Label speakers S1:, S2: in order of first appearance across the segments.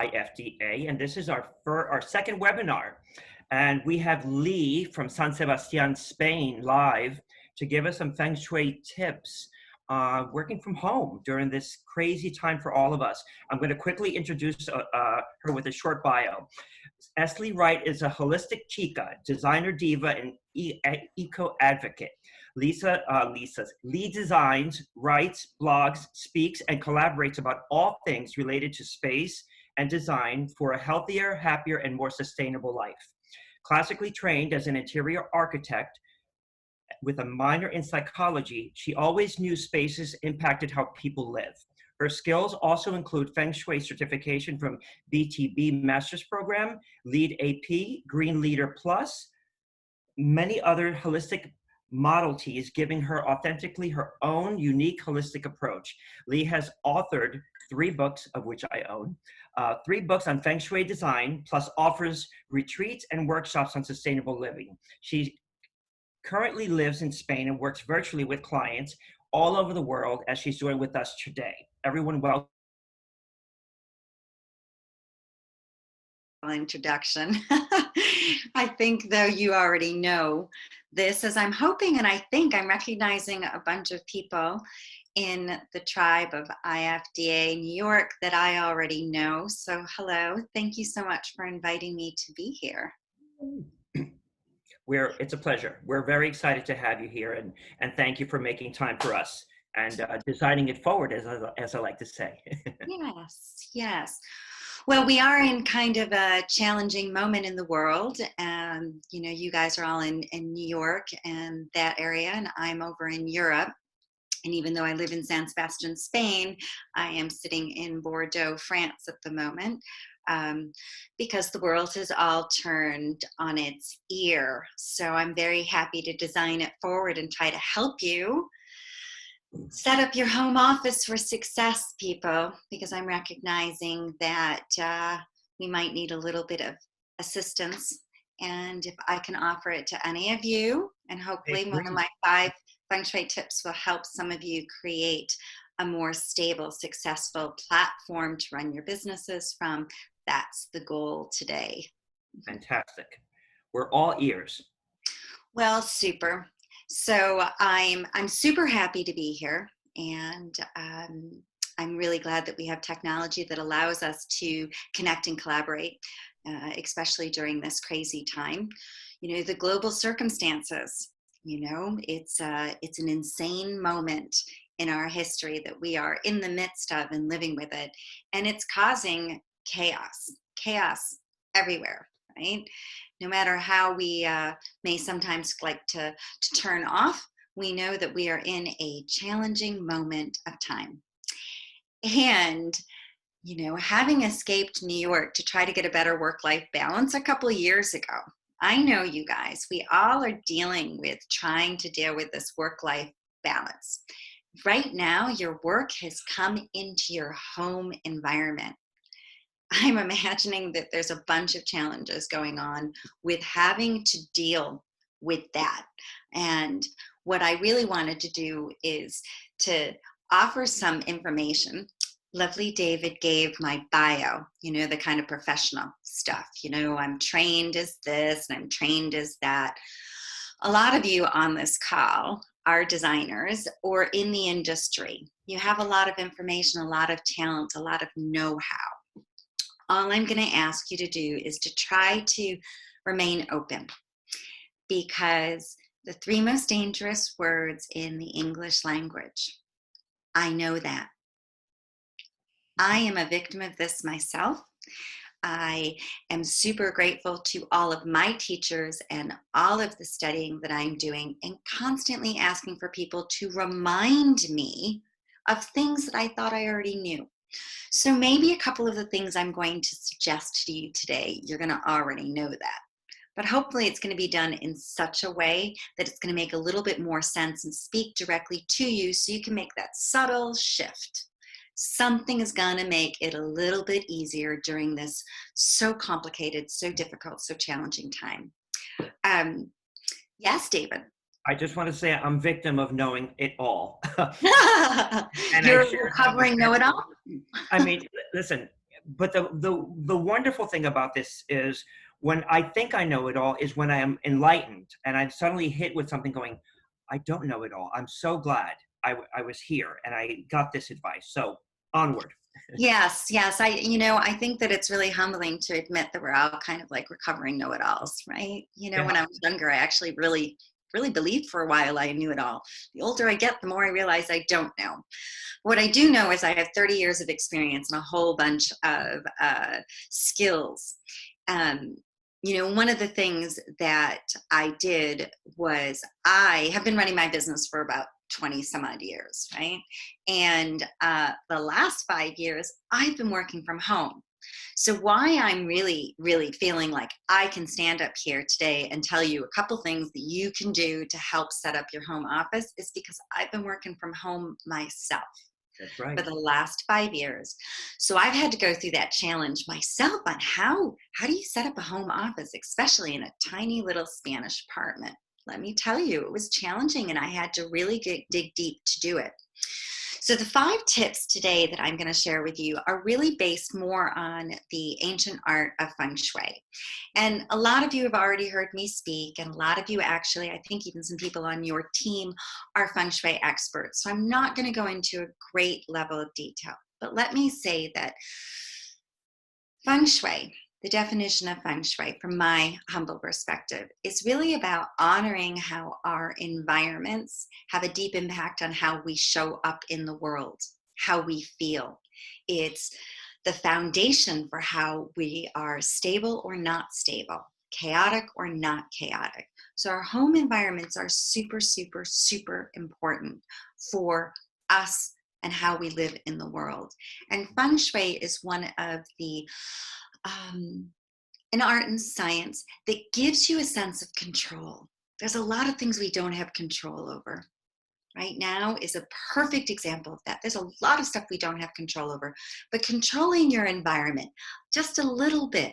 S1: IFDA, and this is our second webinar. And we have Lee from San Sebastian, Spain, live to give us some Feng Shui tips working from home during this crazy time for all of us. I'm going to quickly introduce her with a short bio. Esli Wright is a holistic chica, designer diva, and eco advocate. Lee designs, writes, blogs, speaks, and collaborates about all things related to space and design for a healthier, happier, and more sustainable life. Classically trained as an interior architect with a minor in psychology, she always knew spaces impacted how people live. Her skills also include Feng Shui certification from BTB Master's Program, LEED AP, Green Leader Plus, many other holistic modalities, giving her authentically her own unique holistic approach. Lee has authored 3 books, of which I own, 3 books on Feng Shui design, plus offers retreats and workshops on sustainable living. She currently lives in Spain and works virtually with clients all over the world, as she's doing with us today. Everyone, welcome.
S2: Introduction. I think, though, you already know this, as I'm hoping and I think I'm recognizing a bunch of people in the tribe of IFDA New York that I already know. So hello, thank you so much for inviting me to be here.
S1: It's a pleasure. We're very excited to have you here, and thank you for making time for us and designing it forward, as I like to say.
S2: Yes. Well, we are in kind of a challenging moment in the world. You know, you guys are all in New York and that area, and I'm over in Europe. And even though I live in San Sebastian, Spain, I am sitting in Bordeaux, France at the moment, because the world has all turned on its ear. So I'm very happy to design it forward and try to help you set up your home office for success, people, because I'm recognizing that we might need a little bit of assistance. And if I can offer it to any of you, and hopefully one of my 5 Feng Shui tips will help some of you create a more stable, successful platform to run your businesses from, that's the goal today.
S1: Fantastic. We're all ears.
S2: Well, super. So I'm super happy to be here, and I'm really glad that we have technology that allows us to connect and collaborate, especially during this crazy time. You know, the global circumstances, you know, it's an insane moment in our history that we are in the midst of and living with it, and it's causing chaos everywhere, right? No matter how we may sometimes like to turn off, we know that we are in a challenging moment of time. And, you know, having escaped New York to try to get a better work-life balance a couple of years ago, I know you guys, we all are trying to deal with this work-life balance. Right now, your work has come into your home environment. I'm imagining that there's a bunch of challenges going on with having to deal with that. And what I really wanted to do is to offer some information. Lovely David gave my bio, you know, the kind of professional stuff. You know, I'm trained as this and I'm trained as that. A lot of you on this call are designers or in the industry. You have a lot of information, a lot of talent, a lot of know-how. All I'm going to ask you to do is to try to remain open, because the 3 most dangerous words in the English language, I know that. I am a victim of this myself. I am super grateful to all of my teachers and all of the studying that I'm doing, and constantly asking for people to remind me of things that I thought I already knew. So maybe a couple of the things I'm going to suggest to you today, you're going to already know that. But hopefully it's going to be done in such a way that it's going to make a little bit more sense and speak directly to you, so you can make that subtle shift. Something is going to make it a little bit easier during this so complicated, so difficult, so challenging time. Yes, David.
S1: I just want to say I'm victim of knowing it all.
S2: And you're recovering know-it-all?
S1: I mean, listen, but the wonderful thing about this is when I think I know it all is when I am enlightened and I'm suddenly hit with something going, I don't know it all. I'm so glad I was here and I got this advice. So onward.
S2: Yes, yes. I think that it's really humbling to admit that we're all kind of like recovering know-it-alls, right?
S1: Yeah.
S2: When I was younger, I actually really believed for a while I knew it all. The older I get, the more I realize I don't know. What I do know is I have 30 years of experience and a whole bunch of skills. Um, one of the things that I did was I have been running my business for about 20 some odd years, right? And the last 5 years, I've been working from home. So why I'm really, really feeling like I can stand up here today and tell you a couple things that you can do to help set up your home office is because I've been working from home myself
S1: That's right.
S2: for the last 5 years. So I've had to go through that challenge myself on how do you set up a home office, especially in a tiny little Spanish apartment. Let me tell you, it was challenging and I had to really dig deep to do it. So the 5 tips today that I'm going to share with you are really based more on the ancient art of Feng Shui. And a lot of you have already heard me speak, and a lot of you actually, I think even some people on your team are Feng Shui experts. So I'm not going to go into a great level of detail, but let me say that Feng Shui, the definition of Feng Shui from my humble perspective, is really about honoring how our environments have a deep impact on how we show up in the world, how we feel. It's the foundation for how we are stable or not stable, chaotic or not chaotic. So our home environments are super, super, super important for us and how we live in the world. And Feng Shui is one of the an art and science that gives you a sense of control. There's a lot of things we don't have control over. Right now is a perfect example of that. There's a lot of stuff we don't have control over, but controlling your environment just a little bit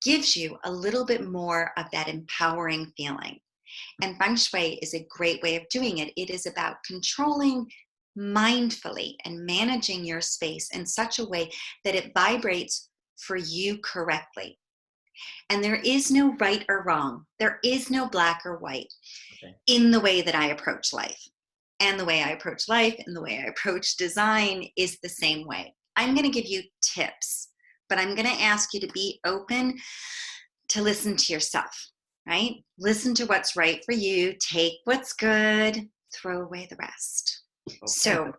S2: gives you a little bit more of that empowering feeling. And Feng Shui is a great way of doing it. It is about controlling mindfully and managing your space in such a way that it vibrates for you correctly. And there is no right or wrong. There is no black or white in the way that I approach life. And the way I approach life and the way I approach design is the same way. I'm going to give you tips, but I'm going to ask you to be open to listen to yourself, right? Listen to what's right for you. Take what's good, throw away the rest.
S1: Okay.
S2: So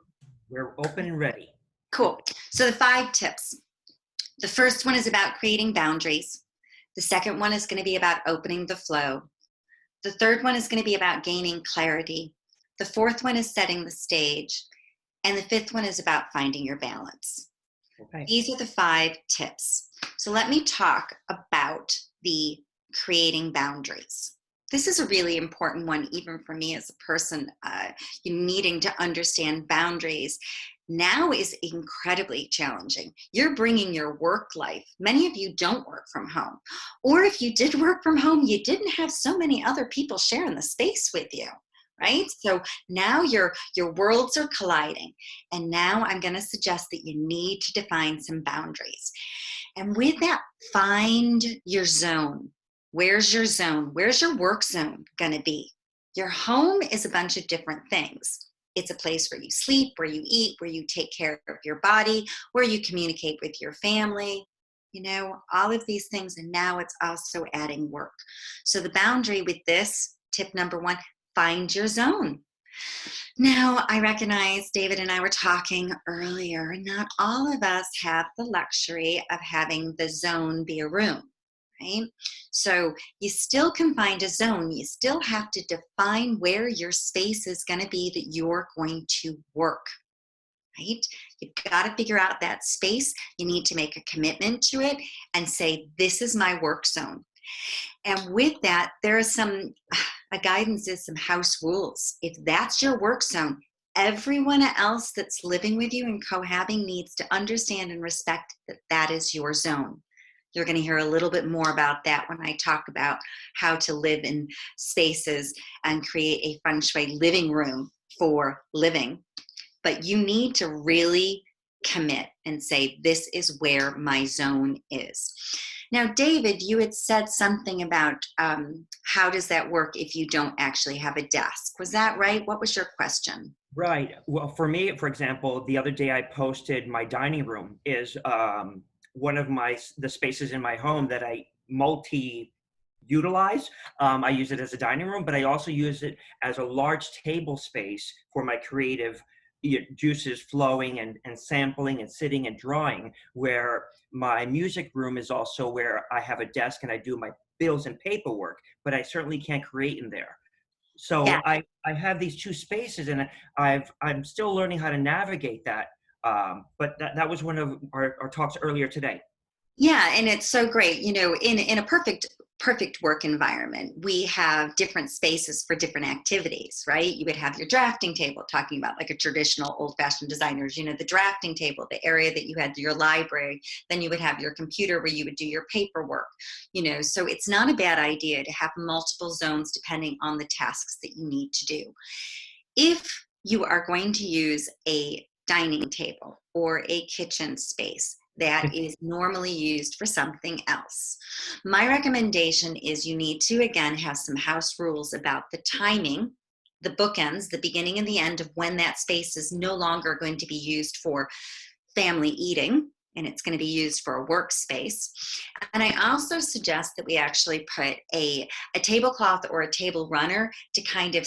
S1: We're open and ready.
S2: cool. So the 5 tips. The first one is about creating boundaries. The second one is going to be about opening the flow. The third one is going to be about gaining clarity. The fourth one is setting the stage. And the fifth one is about finding your balance.
S1: Okay.
S2: These are the 5 tips. So let me talk about the creating boundaries. This is a really important one, even for me as a person, needing to understand boundaries now is incredibly challenging. You're bringing your work life. Many of you don't work from home. Or if you did work from home, you didn't have so many other people sharing the space with you, right? So now your worlds are colliding. And now I'm going to suggest that you need to define some boundaries. And with that, find your zone. Where's your zone? Where's your work zone going to be? Your home is a bunch of different things. It's a place where you sleep, where you eat, where you take care of your body, where you communicate with your family, all of these things. And now it's also adding work. So the boundary with this, tip number 1, find your zone. Now, I recognize David and I were talking earlier, not all of us have the luxury of having the zone be a room. Right? So you still can find a zone. You still have to define where your space is going to be that you're going to work. Right? You've got to figure out that space. You need to make a commitment to it and say, this is my work zone. And with that, there is a guidance is some house rules. If that's your work zone, everyone else that's living with you and cohabiting needs to understand and respect that that is your zone. You're going to hear a little bit more about that when I talk about how to live in spaces and create a Feng Shui living room for living. But you need to really commit and say, this is where my zone is. Now, David, you had said something about how does that work if you don't actually have a desk? Was that right? What was your question?
S1: Right. Well, for me, for example, the other day I posted my dining room is one of the spaces in my home that I utilize. I use it as a dining room, but I also use it as a large table space for my creative juices flowing and sampling and sitting and drawing, where my music room is also where I have a desk and I do my bills and paperwork, but I certainly can't create in there.
S2: Yeah.
S1: So I have these two spaces, and I'm still learning how to navigate that. But that was one of our talks earlier today.
S2: Yeah, and it's so great. In a perfect work environment, we have different spaces for different activities, right? You would have your drafting table, talking about like a traditional old-fashioned designers, the drafting table, the area that you had your library, then you would have your computer where you would do your paperwork, so it's not a bad idea to have multiple zones depending on the tasks that you need to do. If you are going to use a dining table or a kitchen space that is normally used for something else, my recommendation is you need to, again, have some house rules about the timing, the bookends, the beginning and the end of when that space is no longer going to be used for family eating, and it's going to be used for a workspace. And I also suggest that we actually put a tablecloth or a table runner to kind of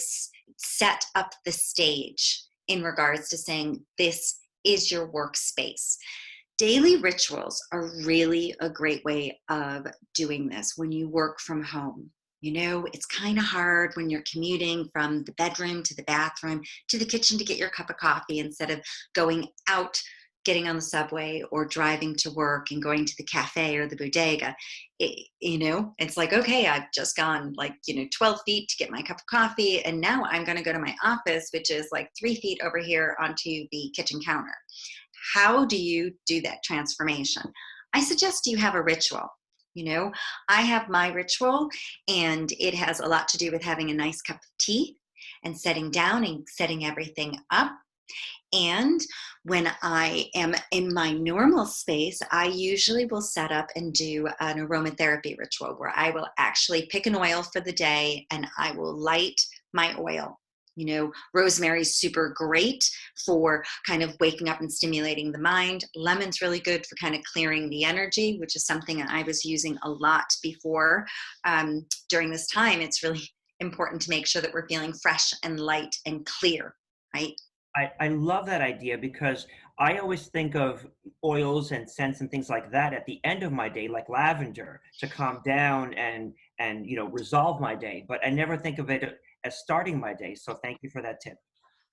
S2: set up the stage in regards to saying, this is your workspace. Daily rituals are really a great way of doing this when you work from home. It's kind of hard when you're commuting from the bedroom to the bathroom to the kitchen to get your cup of coffee instead of going out, getting on the subway or driving to work and going to the cafe or the bodega. It's like, okay, I've just gone 12 feet to get my cup of coffee, and now I'm going to go to my office, which is like 3 feet over here onto the kitchen counter. How do you do that transformation? I suggest you have a ritual. I have my ritual, and it has a lot to do with having a nice cup of tea and setting down and setting everything up. And when I am in my normal space, I usually will set up and do an aromatherapy ritual where I will actually pick an oil for the day and I will light my oil. Rosemary's super great for kind of waking up and stimulating the mind. Lemon's really good for kind of clearing the energy, which is something I was using a lot before. During this time, it's really important to make sure that we're feeling fresh and light and clear, right?
S1: I love that idea because I always think of oils and scents and things like that at the end of my day, like lavender, to calm down and resolve my day. But I never think of it as starting my day. So thank you for that tip.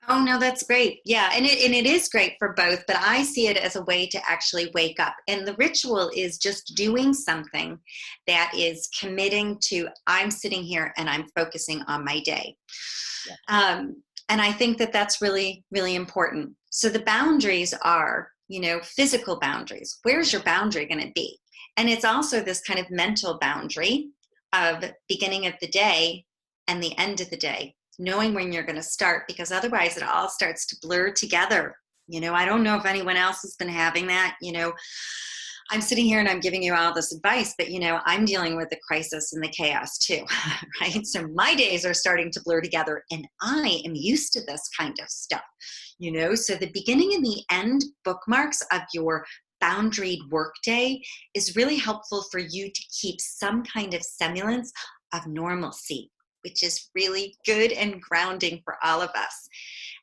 S2: Oh no, that's great. Yeah, and it is great for both, but I see it as a way to actually wake up. And the ritual is just doing something that is committing to, I'm sitting here and I'm focusing on my day.
S1: Yeah.
S2: And I think that that's really, really important. So the boundaries are, physical boundaries. Where's your boundary going to be? And it's also this kind of mental boundary of beginning of the day and the end of the day, knowing when you're going to start, because otherwise it all starts to blur together. I don't know if anyone else has been having that. I'm sitting here and I'm giving you all this advice, but I'm dealing with the crisis and the chaos too, right? So my days are starting to blur together, and I am used to this kind of stuff, So the beginning and the end bookmarks of your boundaried workday is really helpful for you to keep some kind of semblance of normalcy, which is really good and grounding for all of us.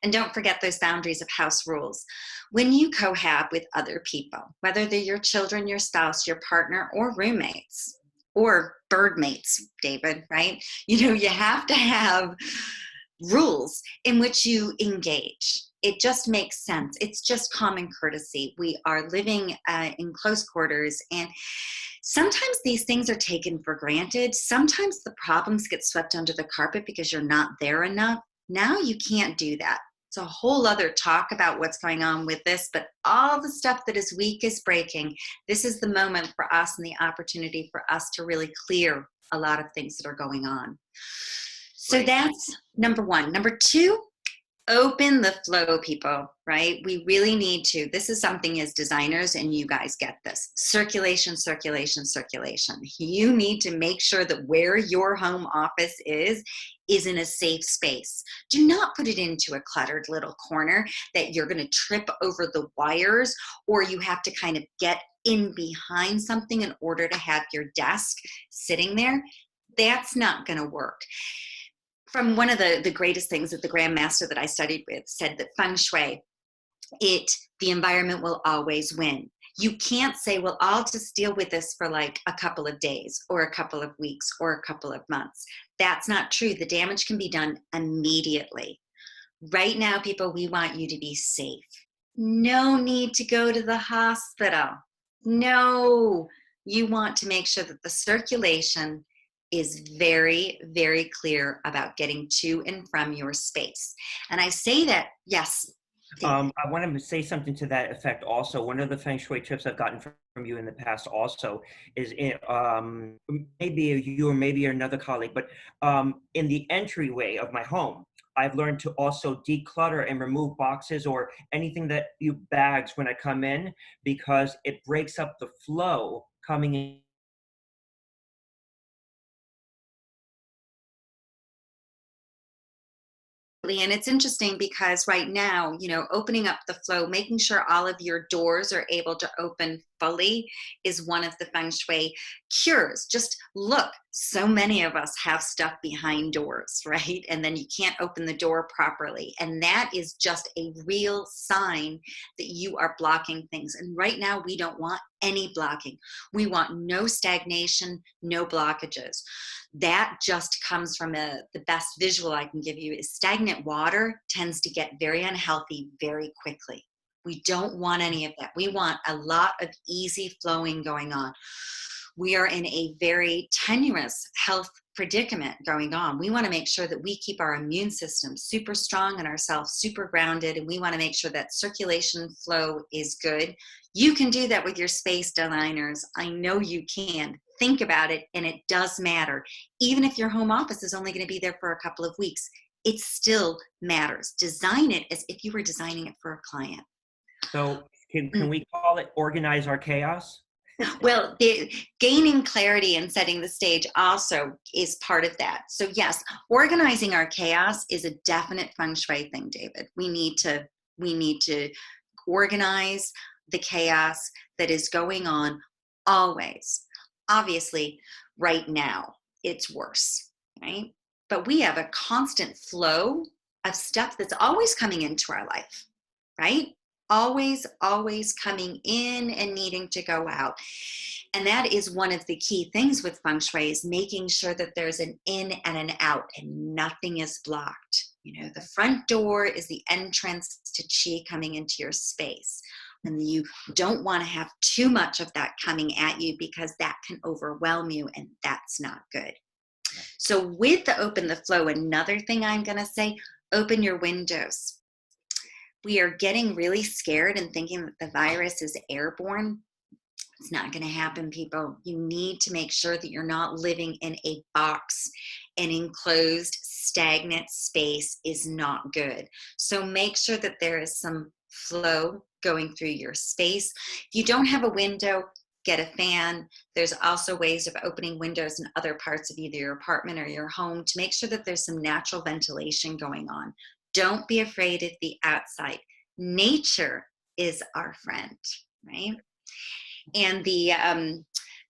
S2: And don't forget those boundaries of house rules. When you cohab with other people, whether they're your children, your spouse, your partner, or roommates, or bird mates, David, right? You have to have rules in which you engage. It just makes sense. It's just common courtesy. We are living in close quarters, and sometimes these things are taken for granted. Sometimes the problems get swept under the carpet because you're not there enough. Now you can't do that. It's a whole other talk about what's going on with this, but all the stuff that is weak is breaking. This is the moment for us and the opportunity for us to really clear a lot of things that are going on. So
S1: Great.
S2: that's number one. Number two, Open the flow, people, right? We really need to. This is something as designers, and you guys get this. Circulation, circulation, circulation. You need to make sure that where your home office is in a safe space. Do not put it into a cluttered little corner that you're going to trip over the wires, or you have to kind of get in behind something in order to have your desk sitting there. That's not going to work. From one of the greatest things that the grandmaster that I studied with said that Feng Shui, the environment will always win. You can't say, well, I'll just deal with this for like a couple of days or a couple of weeks or a couple of months. That's not true. The damage can be done immediately. Right now, people, we want you to be safe. No need to go to the hospital. No, you want to make sure that the circulation is very, very clear about getting to and from your space. And I say that, yes.
S1: I want to say something to that effect also. One of the Feng Shui tips I've gotten from you in the past also is, maybe you or maybe another colleague, but in the entryway of my home, I've learned to also declutter and remove boxes or anything that bags when I come in, because it breaks up the flow coming in.
S2: And it's interesting because right now, opening up the flow, making sure all of your doors are able to open fully is one of the Feng Shui cures. Just look, so many of us have stuff behind doors, right? And then you can't open the door properly. And that is just a real sign that you are blocking things. And right now, we don't want any blocking. We want no stagnation, no blockages. That just comes from the best visual I can give you is stagnant water tends to get very unhealthy very quickly. We don't want any of that. We want a lot of easy flowing going on. We are in a very tenuous health predicament going on. We want to make sure that we keep our immune system super strong and ourselves super grounded, and we want to make sure that circulation flow is good. You can do that with your space designers. I know you can. Think about it, and it does matter. Even if your home office is only going to be there for a couple of weeks, it still matters. Design it as if you were designing it for a client.
S1: So can we call it organize our chaos?
S2: Well, gaining clarity and setting the stage also is part of that. So yes, organizing our chaos is a definite Feng Shui thing, David. We need to organize the chaos that is going on always. Obviously, right now, it's worse, right? But we have a constant flow of stuff that's always coming into our life, right? Always, always coming in and needing to go out. And that is one of the key things with Feng Shui is making sure that there's an in and an out and nothing is blocked. The front door is the entrance to Qi coming into your space. And you don't want to have too much of that coming at you because that can overwhelm you and that's not good. So with the open the flow, another thing I'm going to say, open your windows. We are getting really scared and thinking that the virus is airborne. It's not going to happen, people. You need to make sure that you're not living in a box. An enclosed, stagnant space is not good. So make sure that there is some flow going through your space. If you don't have a window, get a fan. There's also ways of opening windows in other parts of either your apartment or your home to make sure that there's some natural ventilation going on. Don't be afraid of the outside. Nature is our friend, right? And the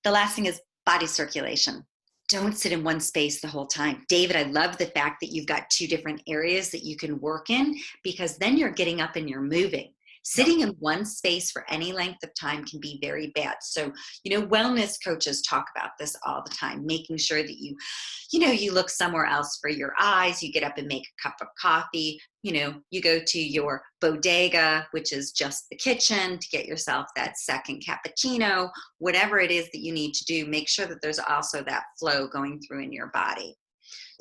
S2: last thing is body circulation. Don't sit in one space the whole time. David, I love the fact that you've got two different areas that you can work in because then you're getting up and you're moving. Sitting in one space for any length of time can be very bad. So, wellness coaches talk about this all the time, making sure that you look somewhere else for your eyes, you get up and make a cup of coffee, you go to your bodega, which is just the kitchen, to get yourself that second cappuccino, whatever it is that you need to do, make sure that there's also that flow going through in your body.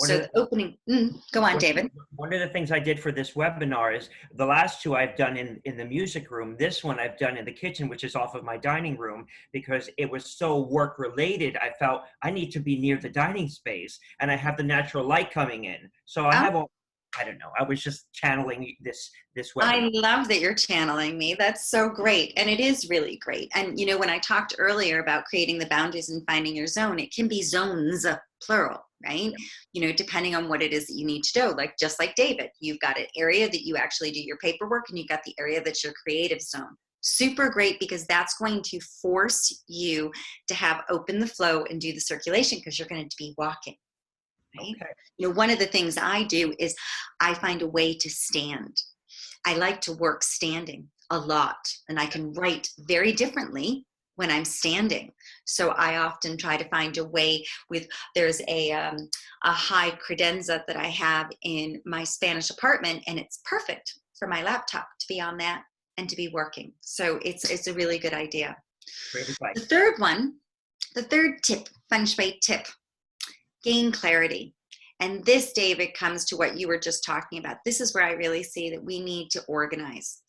S2: Go on, David.
S1: One of the things I did for this webinar is the last two I've done in the music room. This one I've done in the kitchen, which is off of my dining room, because it was so work related. I felt I need to be near the dining space and I have the natural light coming in. So I have all I don't know. I was just channeling this webinar.
S2: I love that you're channeling me. That's so great. And it is really great. And, you know, when I talked earlier about creating the boundaries and finding your zone, it can be zones, plural, right?
S1: Yeah.
S2: You know, depending on what it is that you need to do. Like, just like David, you've got an area that you actually do your paperwork, and you've got the area that's your creative zone. Super great, because that's going to force you to have open the flow and do the circulation, because you're going to be walking. Right?
S1: Okay.
S2: You know, one of the things I do is I find a way to stand. I like to work standing a lot, and I can write very differently when I'm standing. So I often try to find a way there's a high credenza that I have in my Spanish apartment, and it's perfect for my laptop to be on that and to be working. So it's a really good idea.
S1: Great advice.
S2: The third tip, Feng Shui tip, gain clarity. And this, David, comes to what you were just talking about. This is where I really see that we need to organize.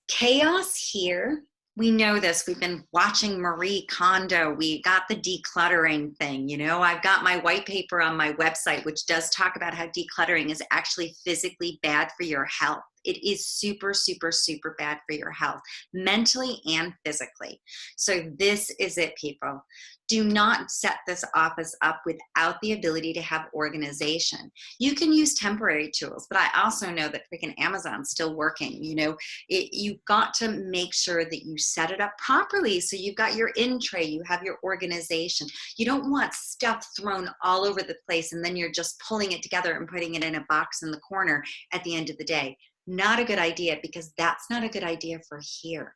S2: Chaos here, we know this. We've been watching Marie Kondo. We got the decluttering thing. You know, I've got my white paper on my website, which does talk about how decluttering is actually physically bad for your health. It is super, super, super bad for your health, mentally and physically. So this is it, people. Do not set this office up without the ability to have organization. You can use temporary tools, but I also know that freaking Amazon's still working. You know, you've got to make sure that you set it up properly. So you've got your in tray, you have your organization. You don't want stuff thrown all over the place, and then you're just pulling it together and putting it in a box in the corner at the end of the day. Not a good idea, because that's not a good idea for here.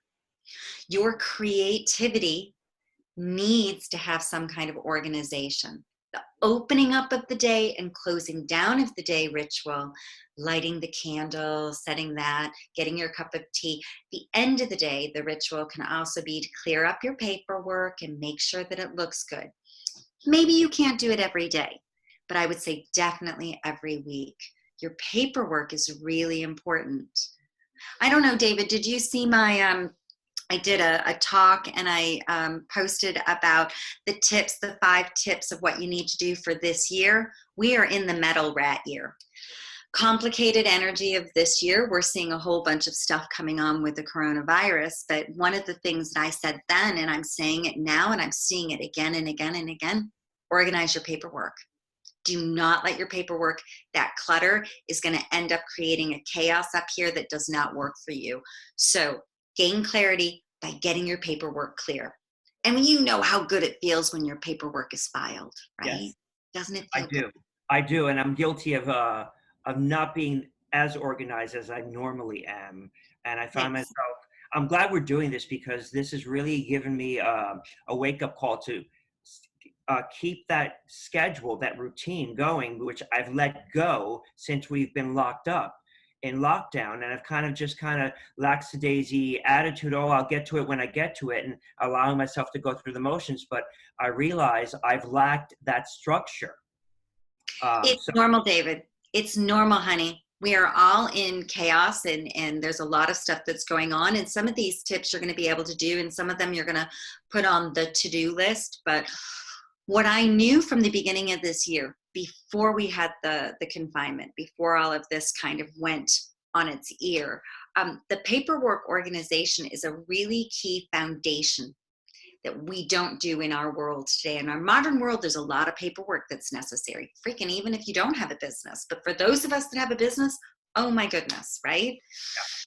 S2: Your creativity needs to have some kind of organization. The opening up of the day and closing down of the day ritual, lighting the candle, setting that, getting your cup of tea. The end of the day, the ritual can also be to clear up your paperwork and make sure that it looks good. Maybe you can't do it every day, but I would say definitely every week. Your paperwork is really important. I don't know, David, did you see my I did a talk, and I posted about the 5 tips of what you need to do for this year. We are in the metal rat year. Complicated energy of this year. We're seeing a whole bunch of stuff coming on with the coronavirus. But one of the things that I said then, and I'm saying it now, and I'm seeing it again and again and again, organize your paperwork. Do not let your paperwork, that clutter is going to end up creating a chaos up here that does not work for you. So gain clarity by getting your paperwork clear. And you know how good it feels when your paperwork is filed, right?
S1: Yes,
S2: Doesn't it feel good?
S1: I do, and I'm guilty of not being as organized as I normally am. And I find
S2: Yes.
S1: myself. I'm glad we're doing this, because this has really given me a wake up call to keep that schedule, that routine going, which I've let go since we've been locked up in lockdown. And I've kind of lackadaisy attitude. Oh, I'll get to it when I get to it, and allowing myself to go through the motions. But I realize I've lacked that structure.
S2: It's normal, David. It's normal, honey. We are all in chaos, and there's a lot of stuff that's going on. And some of these tips you're going to be able to do, and some of them you're going to put on the to-do list. But what I knew from the beginning of this year, before we had the confinement, before all of this kind of went on its ear, the paperwork organization is a really key foundation that we don't do in our world today. In our modern world, there's a lot of paperwork that's necessary, freaking even if you don't have a business. But for those of us that have a business, oh my goodness, right?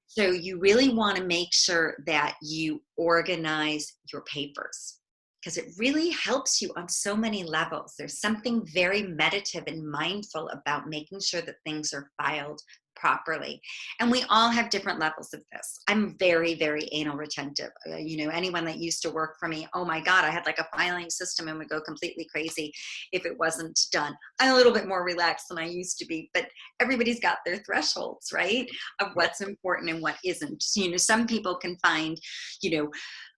S2: So you really want to make sure that you organize your papers, because it really helps you on so many levels. There's something very meditative and mindful about making sure that things are filed properly. And we all have different levels of this. I'm very, very anal retentive. You know, anyone that used to work for me, oh my God, I had like a filing system and would go completely crazy if it wasn't done. I'm a little bit more relaxed than I used to be, but everybody's got their thresholds, right? Of what's important and what isn't. So, you know, some people can find, you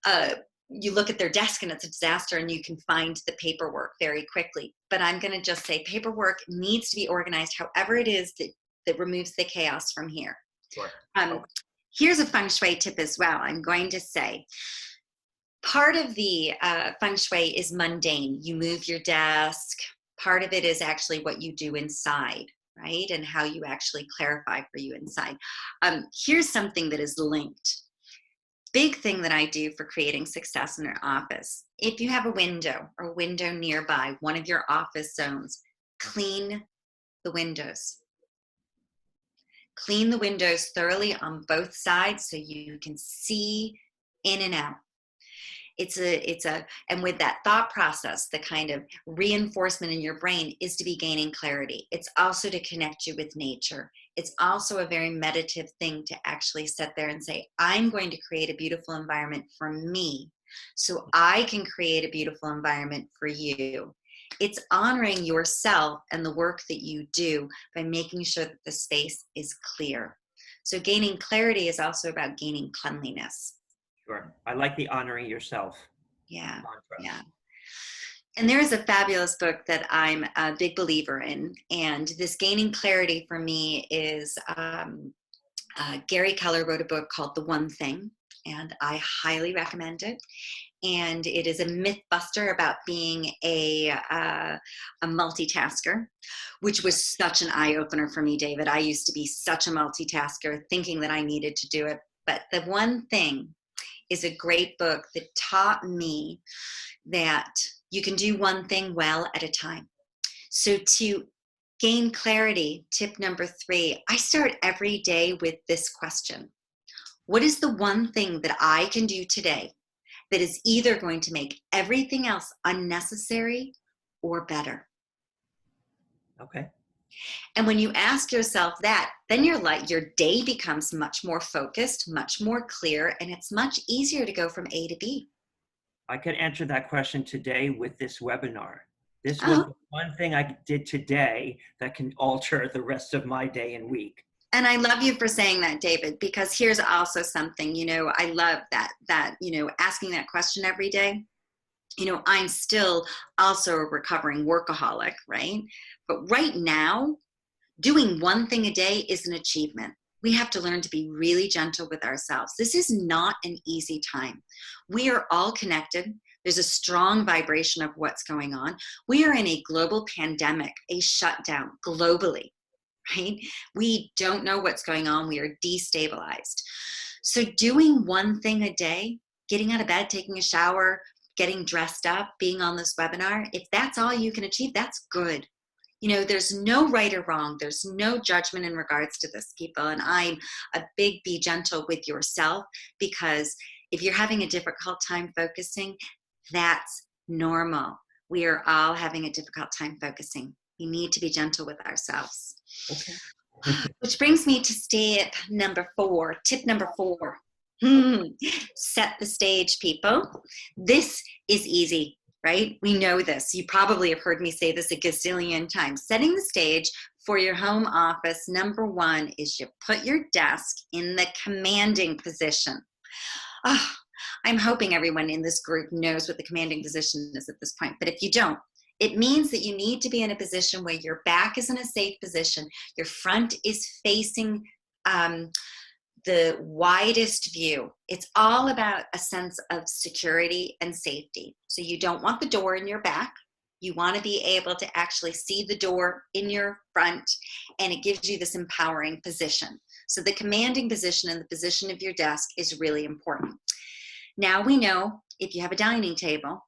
S2: know, you look at their desk and it's a disaster, and you can find the paperwork very quickly. But I'm going to just say paperwork needs to be organized however it is that removes the chaos from here.
S1: Sure.
S2: Here's a Feng Shui tip as well. I'm going to say part of the Feng Shui is mundane. You move your desk. Part of it is actually what you do inside, right? And how you actually clarify for you inside. Here's something that is linked. Big thing that I do for creating success in an office. If you have a window or a window nearby, one of your office zones, clean the windows. Clean the windows thoroughly on both sides so you can see in and out. And with that thought process, the kind of reinforcement in your brain is to be gaining clarity. It's also to connect you with nature. It's also a very meditative thing to actually sit there and say, I'm going to create a beautiful environment for me so I can create a beautiful environment for you. It's honoring yourself and the work that you do by making sure that the space is clear. So gaining clarity is also about gaining cleanliness.
S1: Sure. I like the honoring yourself
S2: Yeah,
S1: mantra.
S2: yeah. And there is a fabulous book that I'm a big believer in. And this gaining clarity for me is Gary Keller wrote a book called The One Thing, and I highly recommend it. And it is a myth buster about being a multitasker, which was such an eye opener for me, David. I used to be such a multitasker, thinking that I needed to do it. But The One Thing is a great book that taught me that you can do one thing well at a time. So to gain clarity, tip number 3, I start every day with this question. What is the one thing that I can do today that is either going to make everything else unnecessary or better?
S1: Okay.
S2: And when you ask yourself that, then your day becomes much more focused, much more clear, and it's much easier to go from A to B.
S1: I could answer that question today with this webinar. This was
S2: Oh,
S1: the one thing I did today that can alter the rest of my day and week.
S2: and I love you for saying that, David, because here's also something, I love that, asking that question every day. I'm still also a recovering workaholic, right? But right now, doing one thing a day is an achievement. We have to learn to be really gentle with ourselves. This is not an easy time. We are all connected. There's a strong vibration of what's going on. We are in a global pandemic, a shutdown globally, right? We don't know what's going on. We are destabilized. So doing one thing a day, getting out of bed, taking a shower, getting dressed up, being on this webinar, if that's all you can achieve, that's good. There's no right or wrong. There's no judgment in regards to this, people. And I'm a big be gentle with yourself, because if you're having a difficult time focusing, that's normal. We are all having a difficult time focusing. We need to be gentle with ourselves.
S1: Okay.
S2: Which brings me to tip number 4. Set the stage, people. This is easy, right? We know this. You probably have heard me say this a gazillion times. Setting the stage for your home office, number 1 is you put your desk in the commanding position. Oh, I'm hoping everyone in this group knows what the commanding position is at this point. But if you don't, it means that you need to be in a position where your back is in a safe position, your front is facing the widest view. It's all about a sense of security and safety. So you don't want the door in your back. You want to be able to actually see the door in your front, and it gives you this empowering position. So the commanding position and the position of your desk is really important. Now we know if you have a dining table,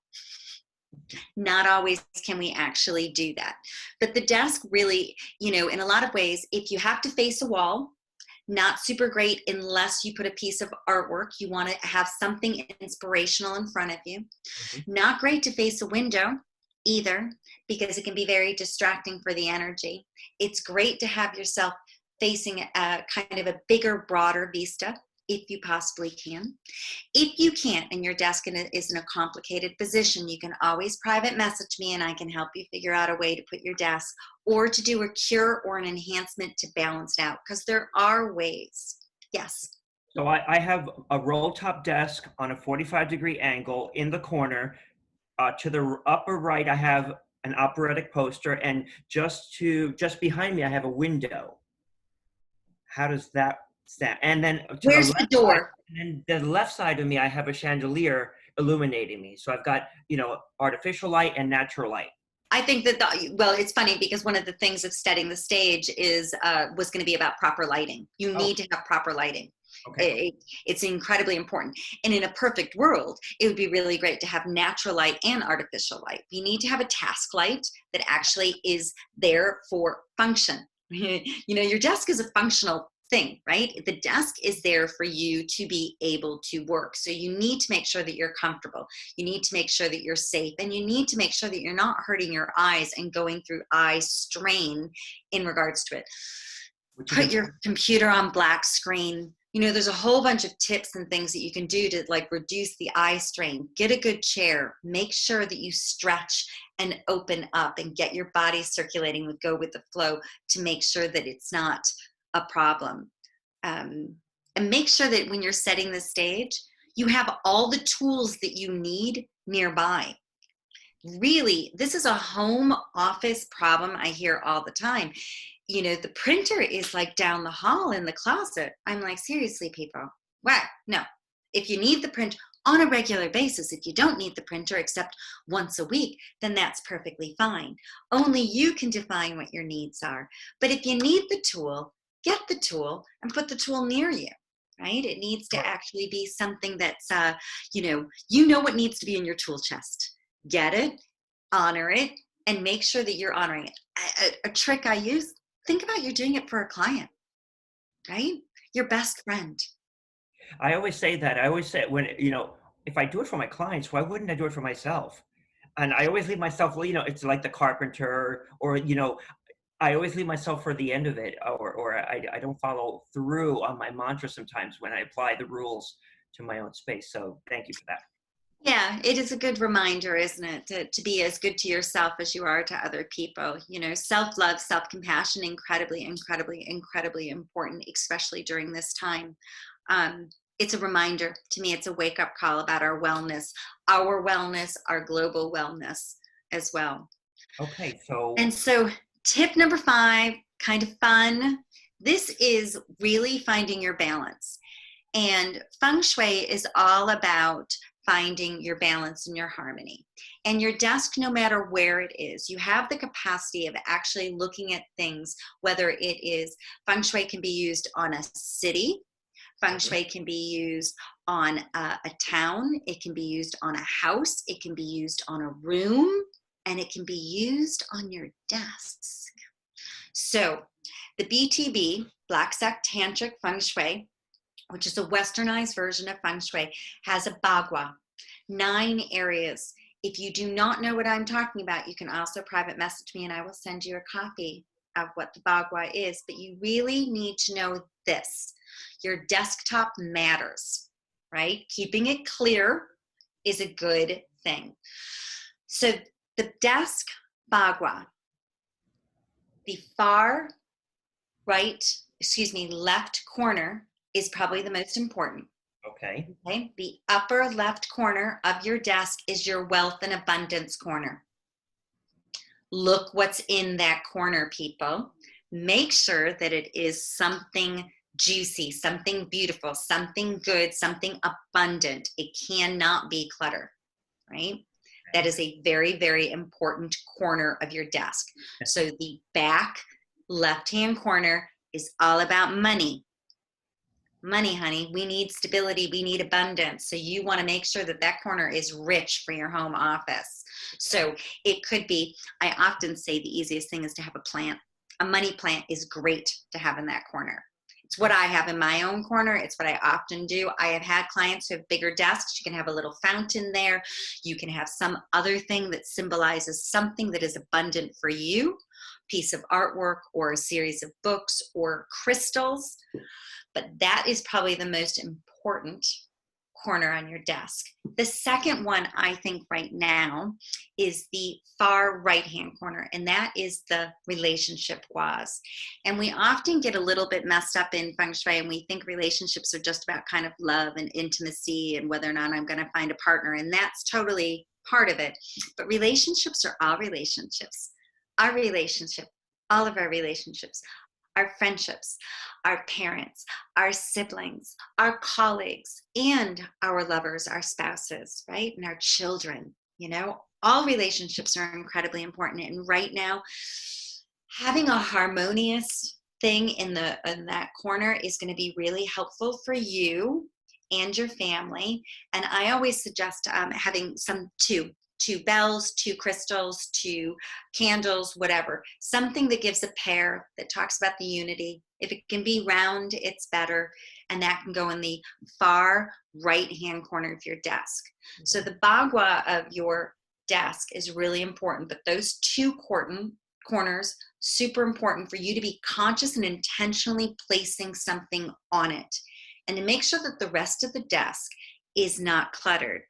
S2: not always can we actually do that. But the desk really, in a lot of ways, if you have to face a wall, not super great unless you put a piece of artwork. You want to have something inspirational in front of you. Mm-hmm. Not great to face a window either, because it can be very distracting for the energy. It's great to have yourself facing a kind of a bigger, broader vista, if you possibly can. If you can't, and your desk is in a complicated position, you can always private message me and I can help you figure out a way to put your desk, or to do a cure or an enhancement to balance it out, because there are ways. Yes.
S1: So I have a roll top desk on a 45-degree angle in the corner. To the upper right, I have an operatic poster, and just behind me, I have a window. How does that stand? And then to
S2: where's the door?
S1: And then the left side of me, I have a chandelier illuminating me. So I've got, artificial light and natural light.
S2: I think that, well, it's funny because one of the things of setting the stage was going to be about proper lighting. You
S1: Oh,
S2: need to have proper lighting.
S1: okay.
S2: It's incredibly important. And in a perfect world, it would be really great to have natural light and artificial light. You need to have a task light that actually is there for function. Your desk is a functional thing, right? The desk is there for you to be able to work. So you need to make sure that you're comfortable. You need to make sure that you're safe, and you need to make sure that you're not hurting your eyes and going through eye strain in regards to it.
S1: Which is
S2: Put
S1: important.
S2: your computer on black screen. There's a whole bunch of tips and things that you can do to like reduce the eye strain. Get a good chair. Make sure that you stretch and open up and get your body circulating, go with the flow, to make sure that it's not a problem. And make sure that when you're setting the stage, you have all the tools that you need nearby. Really, this is a home office problem I hear all the time. The printer is like down the hall in the closet. I'm like, seriously, people, what? No. If you need the print on a regular basis, if you don't need the printer except once a week, then that's perfectly fine. Only you can define what your needs are. But if you need the tool, get the tool and put the tool near you, right? It needs to
S1: Sure.
S2: actually be something that's, you know what needs to be in your tool chest. Get it, honor it, and make sure that you're honoring it. A trick I use, think about you're doing it for a client, right? Your best friend.
S1: I always say that. I always say when, if I do it for my clients, why wouldn't I do it for myself? And I always leave myself, well, it's like the carpenter, or, I always leave myself for the end of it, or I don't follow through on my mantra sometimes when I apply the rules to my own space. So thank you for that.
S2: Yeah, it is a good reminder, isn't it, to be as good to yourself as you are to other people. Self-love, self-compassion, incredibly, incredibly, incredibly important, especially during this time. It's a reminder to me. It's a wake-up call about our wellness, our global wellness as well.
S1: Okay, so
S2: And so tip number 5, kind of fun. This is really finding your balance. And Feng Shui is all about finding your balance and your harmony. And your desk, no matter where it is, you have the capacity of actually looking at things, whether it is Feng Shui can be used on a city, Feng Shui can be used on a town, it can be used on a house, it can be used on a room, and it can be used on your desk. So the BTB, Black Sect Tantric Feng Shui, which is a westernized version of Feng Shui, has a bagua, 9 areas. If you do not know what I'm talking about, you can also private message me and I will send you a copy of what the bagua is. But you really need to know this. Your desktop matters, right? Keeping it clear is a good thing. So the desk bagua, the far left corner is probably the most important.
S1: okay.
S2: Okay. The upper left corner of your desk is your wealth and abundance corner. Look what's in that corner, people. Make sure that it is something juicy, something beautiful, something good, something abundant. It cannot be clutter, right? That is a very, very important corner of your desk. So the back left-hand corner is all about money. Money, honey. We need stability. We need abundance. So you want to make sure that that corner is rich for your home office. So it could be, I often say the easiest thing is to have a plant. A money plant is great to have in that corner. It's what I have in my own corner. It's what I often do. I have had clients who have bigger desks. You can have a little fountain there. You can have some other thing that symbolizes something that is abundant for you, piece of artwork or a series of books or crystals. But that is probably the most important corner on your desk. The second one, I think right now, is the far right-hand corner, and that is the relationship vase. And we often get a little bit messed up in Feng Shui, and we think relationships are just about kind of love and intimacy and whether or not I'm going to find a partner, and that's totally part of it. But relationships are all relationships. Our relationship, all of our relationships, our friendships, our parents, our siblings, our colleagues, and our lovers, our spouses, right? And our children, all relationships are incredibly important. And right now, having a harmonious thing in that corner is going to be really helpful for you and your family. And I always suggest having two bells, two crystals, two candles, whatever, something that gives a pair that talks about the unity. If it can be round, it's better. And that can go in the far right-hand corner of your desk. So the bagua of your desk is really important, but those two corners, super important for you to be conscious and intentionally placing something on it. And to make sure that the rest of the desk is not cluttered.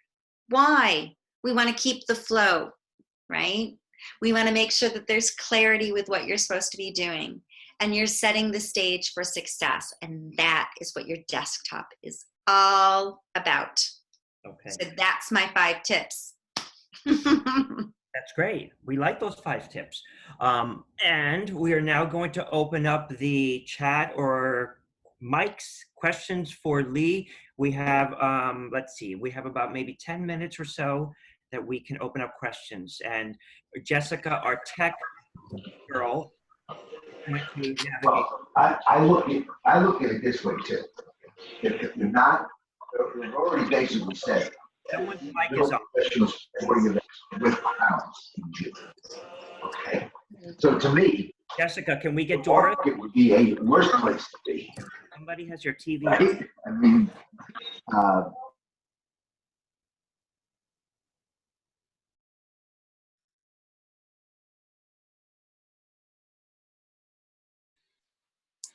S2: Why? We want to keep the flow, right? We want to make sure that there's clarity with what you're supposed to be doing. And you're setting the stage for success. And that is what your desktop is all about.
S1: Okay.
S2: So that's my 5 tips.
S1: That's great. We like those 5 tips. And we are now going to open up the chat or Mike's questions for Lee. We have, let's see, we have about maybe 10 minutes or so that we can open up questions. And Jessica, our tech girl,
S3: well, I look at it this way too. If you're not, we've already basically said
S1: someone's mic is on.
S3: professionals with pounds in June. Okay. So to me,
S1: Jessica, can we get Doris?
S3: It would be a worse place to be.
S1: Somebody has your TV.
S3: Right? I mean,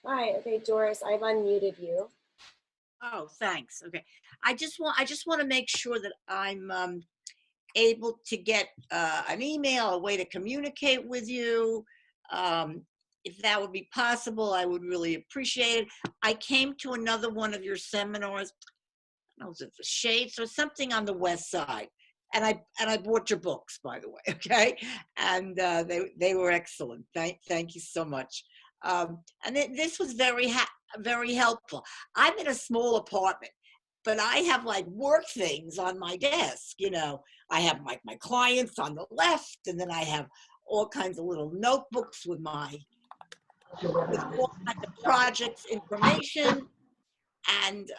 S4: Hi, okay, Doris, I've unmuted you.
S5: Oh, thanks. Okay. I just want to make sure that I'm able to get an email, a way to communicate with you. If that would be possible, I would really appreciate it. I came to another one of your seminars. I don't know, was it the Shades or something on the West Side? And I bought your books, by the way. Okay. And they were excellent. Thank you so much. And this was very helpful. I'm in a small apartment, but I have like work things on my desk. You know, I have my clients on the left, and then I have all kinds of little notebooks with all kinds of projects information, and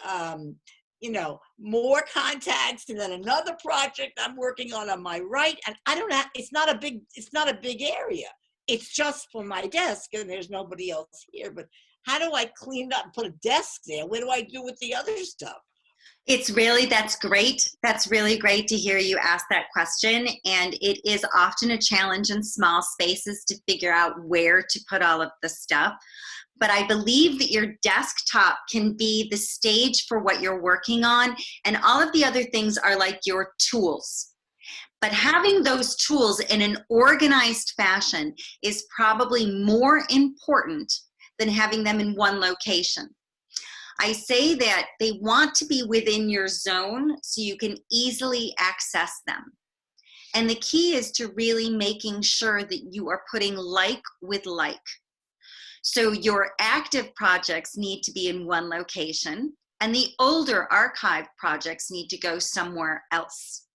S5: you know, more contacts, and then another project I'm working on my right. And I don't know, it's not a big area. It's just for my desk, and there's nobody else here. But how do I clean up and put a desk there? What do I do with the other stuff?
S2: That's great. That's really great to hear you ask that question. And it is often a challenge in small spaces to figure out where to put all of the stuff. But I believe that your desktop can be the stage for what you're working on. And all of the other things are like your tools. But having those tools in an organized fashion is probably more important than having them in one location. I say that they want to be within your zone so you can easily access them. And the key is to really making sure that you are putting like with like. So your active projects need to be in one location, and the older archived projects need to go somewhere else.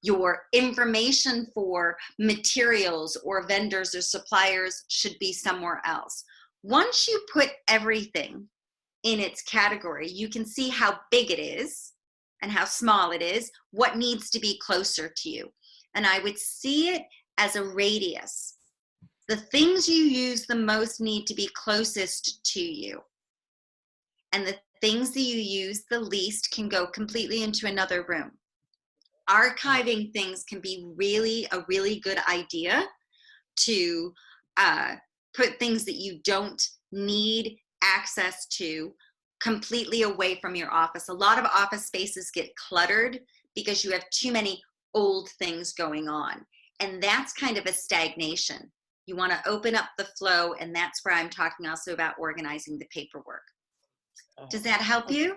S2: Your information for materials or vendors or suppliers should be somewhere else. Once you put everything in its category, you can see how big it is and how small it is, what needs to be closer to you. And I would see it as a radius. The things you use the most need to be closest to you. And the things that you use the least can go completely into another room. Archiving things can be a really good idea to put things that you don't need access to completely away from your office. A lot of office spaces get cluttered because you have too many old things going on. And that's kind of a stagnation. You want to open up the flow, and that's where I'm talking also about organizing the paperwork. Does that help you?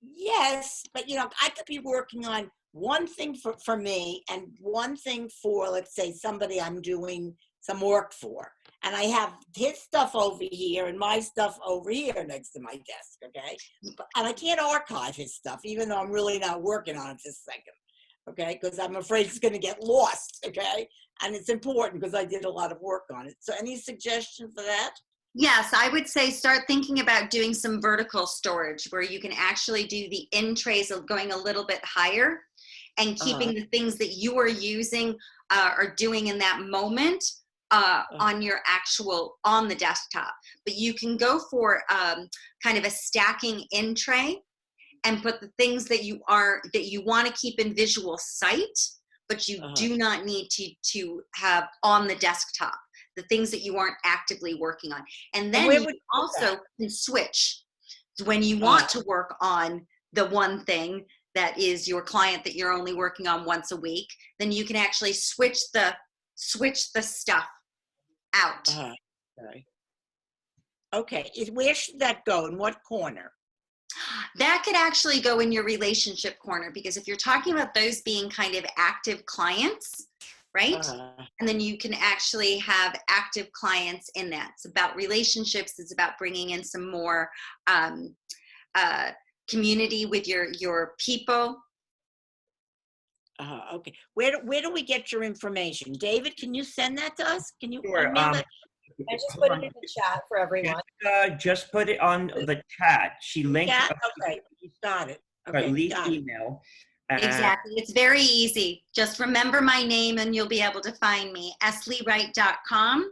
S5: Yes, but you know, I could be working on one thing for me and one thing for, let's say, somebody I'm doing some work for. And I have his stuff over here and my stuff over here next to my desk, okay? And I can't archive his stuff, even though I'm really not working on it this second. okay? Because I'm afraid it's going to get lost, okay? And it's important because I did a lot of work on it. So any suggestion for that?
S2: Yes, I would say start thinking about doing some vertical storage where you can actually do the in trays of going a little bit higher and keeping the things that you are using or doing in that moment on your actual, on the desktop. But you can go for kind of a stacking in tray and put the things that you want to keep in visual sight, but you do not need to have on the desktop, the things that you aren't actively working on. And then you also can switch when you want to work on the one thing that is your client that you're only working on once a week, then you can actually switch the stuff out.
S5: Okay. Where should that go? In what corner?
S2: That could actually go in your relationship corner, because if you're talking about those being kind of active clients, right? And then you can actually have active clients in that. It's about relationships. It's about bringing in some more community with your people.
S5: Okay. Where do we get your information? David, can you send that to us? Can you
S1: Sure.
S5: email that?
S4: I just put it in the chat for everyone.
S1: Just put it on the chat. She linked
S5: Yeah, okay. Got it. Okay,
S1: Lee's
S5: got it.
S1: email.
S2: Exactly. It's very easy. Just remember my name and you'll be able to find me, esleewright.com.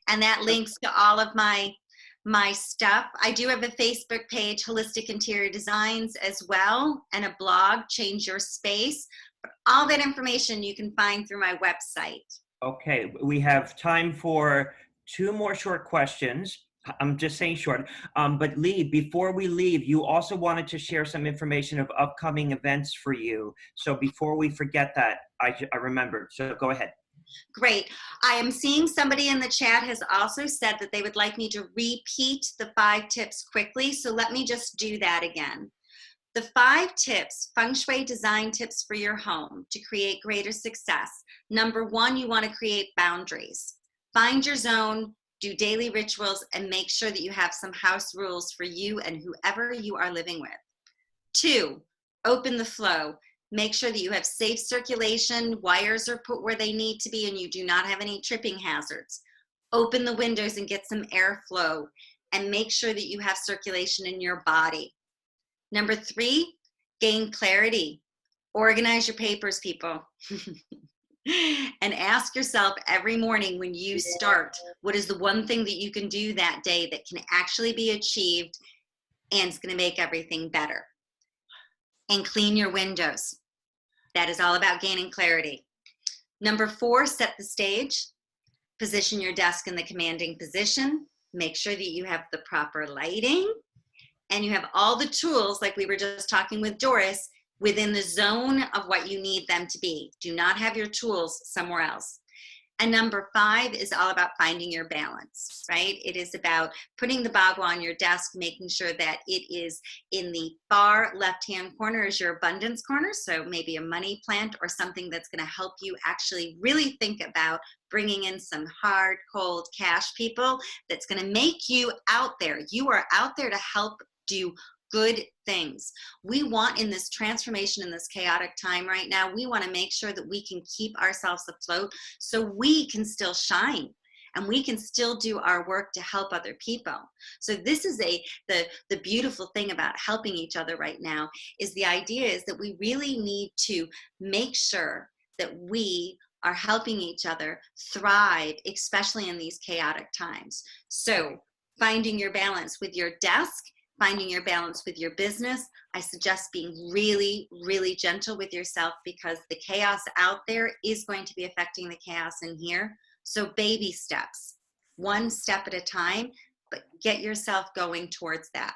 S2: And that links to all of my stuff. I do have a Facebook page, Holistic Interior Designs, as well, and a blog, Change Your Space. But all that information you can find through my website.
S1: Okay, we have time for 2 more short questions. I'm just saying short. But Lee, before we leave, you also wanted to share some information of upcoming events for you. So before we forget that, I remembered. So go ahead.
S2: Great. I am seeing somebody in the chat has also said that they would like me to repeat the 5 tips quickly. So let me just do that again. The 5 tips, Feng Shui design tips for your home to create greater success. Number 1, you want to create boundaries. Find your zone, do daily rituals, and make sure that you have some house rules for you and whoever you are living with. 2, open the flow. Make sure that you have safe circulation, wires are put where they need to be, and you do not have any tripping hazards. Open the windows and get some airflow, and make sure that you have circulation in your body. Number 3, gain clarity. Organize your papers, people. And ask yourself every morning when you start, what is the one thing that you can do that day that can actually be achieved and it's going to make everything better. And clean your windows. That is all about gaining clarity. Number 4, set the stage. Position your desk in the commanding position. Make sure that you have the proper lighting and you have all the tools, like we were just talking with Doris, within the zone of what you need them to be. Do not have your tools somewhere else. And number 5 is all about finding your balance, right? It is about putting the bagua on your desk, making sure that it is in the far left-hand corner is your abundance corner. So maybe a money plant or something that's going to help you actually really think about bringing in some hard, cold cash, people, that's going to make you out there. You are out there to help do good things. We want, in this transformation, in this chaotic time right now, we want to make sure that we can keep ourselves afloat so we can still shine and we can still do our work to help other people. So this is the beautiful thing about helping each other right now, is the idea is that we really need to make sure that we are helping each other thrive, especially in these chaotic times. So finding your balance with your desk, finding your balance with your business. I suggest being really, really gentle with yourself, because the chaos out there is going to be affecting the chaos in here. So baby steps, 1 step at a time, but get yourself going towards that.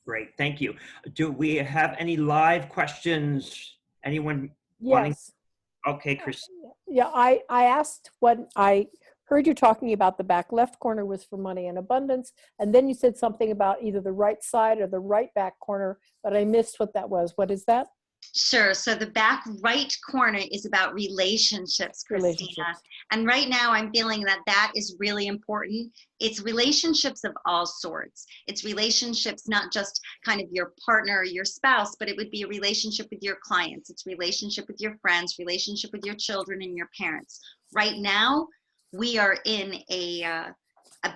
S1: Great, thank you. Do we have any live questions? Anyone wanting?
S6: Yes.
S1: Okay, Chris.
S6: Yeah, I asked when I heard you talking about the back left corner was for money and abundance, and then you said something about either the right side or the right back corner, but I missed what that was. What is that?
S2: Sure. So the back right corner is about relationships, Christina.
S6: Relationships.
S2: And right now I'm feeling that that is really important. It's relationships of all sorts. It's relationships, not just kind of your partner or your spouse, but it would be a relationship with your clients. It's relationship with your friends, relationship with your children and your parents. Right now, we are in a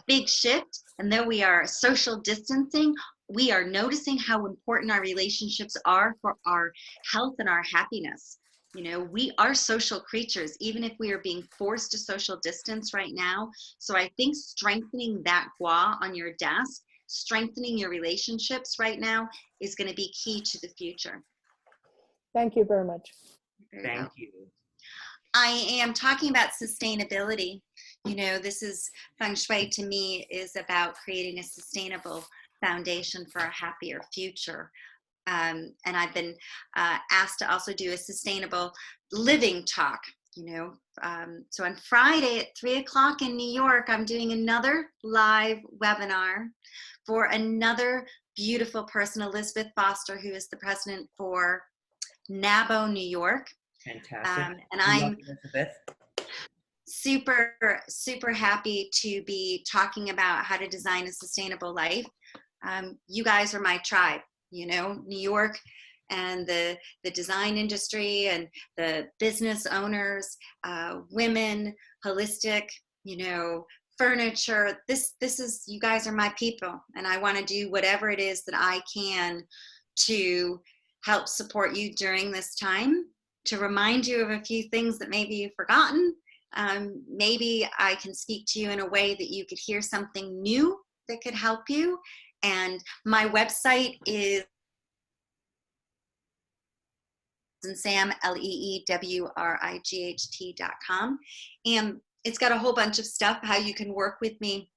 S2: big shift. And though we are social distancing, we are noticing how important our relationships are for our health and our happiness. You know, we are social creatures, even if we are being forced to social distance right now. So I think strengthening that gua on your desk, strengthening your relationships right now is going to be key to the future.
S6: Thank you very much.
S1: Thank you.
S2: I am talking about sustainability. You know, this is Feng Shui to me is about creating a sustainable foundation for a happier future. And I've been asked to also do a sustainable living talk, you know. So on Friday at 3 o'clock in New York, I'm doing another live webinar for another beautiful person, Elizabeth Foster, who is the president for NABO New York.
S1: Fantastic.
S2: And I'm
S1: Elizabeth.
S2: super happy to be talking about how to design a sustainable life. You guys are my tribe, you know, New York and the design industry and the business owners, women, holistic, you know, furniture. This is, you guys are my people, and I want to do whatever it is that I can to help support you during this time, to remind you of a few things that maybe you've forgotten. Maybe I can speak to you in a way that you could hear something new that could help you. And my website is Sam, LEEWRIGHT.com. And it's got a whole bunch of stuff, how you can work with me.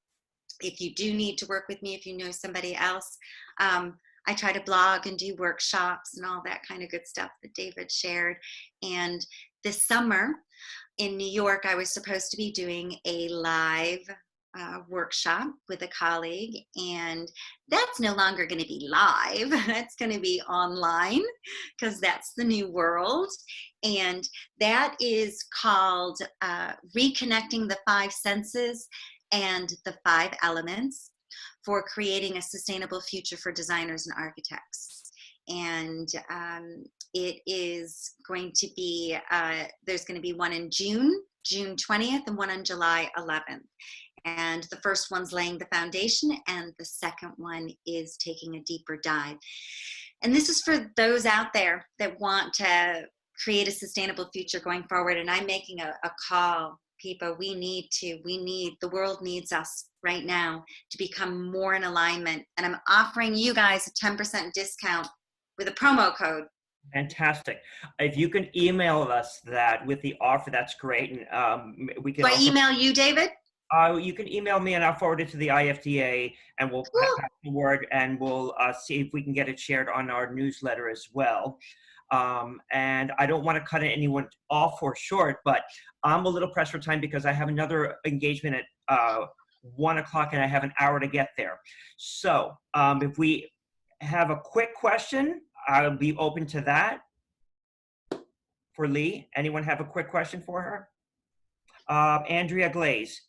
S2: If you do need to work with me, if you know somebody else, I try to blog and do workshops and all that kind of good stuff that David shared. And this summer in New York, I was supposed to be doing a live workshop with a colleague, and that's no longer going to be live. That's going to be online, because that's the new world. And that is called Reconnecting the Five Senses and the Five Elements for Creating a Sustainable Future for Designers and Architects. And it is going to be, there's going to be one in June 20th, and one on July 11th. And the first one's laying the foundation, and the second one is taking a deeper dive. And this is for those out there that want to create a sustainable future going forward. And I'm making a call, people. The world needs us right now to become more in alignment. And I'm offering you guys a 10% discount with a promo code.
S1: Fantastic. If you can email us that with the offer, that's great. And we can.
S2: Do I email you, David?
S1: You can email me and I'll forward it to the IFDA, and we'll pass the word, and we'll see if we can get it shared on our newsletter as well. And I don't want to cut anyone off or short, but I'm a little pressed for time because I have another engagement at 1 o'clock and I have an hour to get there. So if we have a quick question, I'll be open to that. For Lee, anyone have a quick question for her? Andrea Glaze.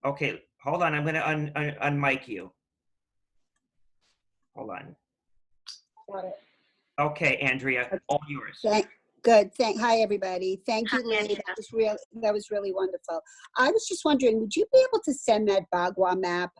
S1: Okay, hold on. I'm going to unmic you. Hold on.
S4: Got it.
S1: Okay, Andrea, all yours.
S7: Hi, everybody. Thank you,
S2: Hi,
S7: Lee.
S2: Andrea.
S7: That was really wonderful. I was just wondering, would you be able to send that Bagua map?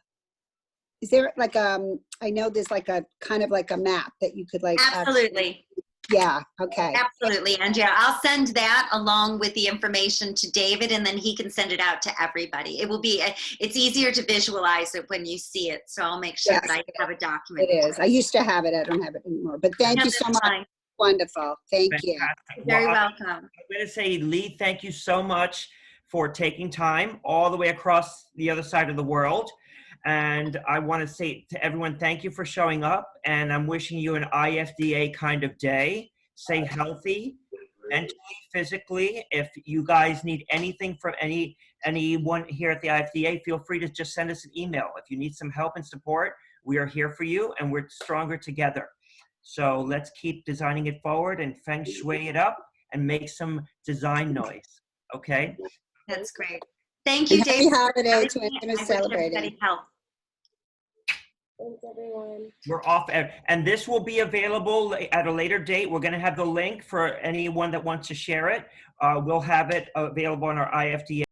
S7: Is there like I know there's like a kind of like a map that you could like.
S2: Absolutely.
S7: Yeah. Okay.
S2: Absolutely, Andrea. I'll send that along with the information to David, and then he can send it out to everybody. It will be, it's easier to visualize it when you see it. So I'll make sure
S7: Yes,
S2: that I have a document.
S7: It is. I used to have it. I don't have it anymore. But thank
S2: No,
S7: you so
S2: that's
S7: much.
S2: fine.
S7: Wonderful. Thank you.
S1: Fantastic.
S2: You're very
S1: Well,
S2: welcome.
S1: I'm going to say, Lee, thank you so much for taking time all the way across the other side of the world. And I want to say to everyone, thank you for showing up. And I'm wishing you an IFDA kind of day. Stay healthy, mentally, physically. If you guys need anything from anyone here at the IFDA, feel free to just send us an email. If you need some help and support, we are here for you, and we're stronger together. So let's keep designing it forward and Feng Shui it up and make some design noise. Okay?
S2: That's great. Thank you,
S7: And
S2: Dave.
S7: happy holiday
S2: Having
S7: to
S2: me.
S7: anyone
S2: I
S7: who's
S2: wish
S7: celebrating.
S2: everybody health.
S4: Thanks, everyone.
S1: We're off, and this will be available at a later date. We're going to have the link for anyone that wants to share it. We'll have it available on our IFDA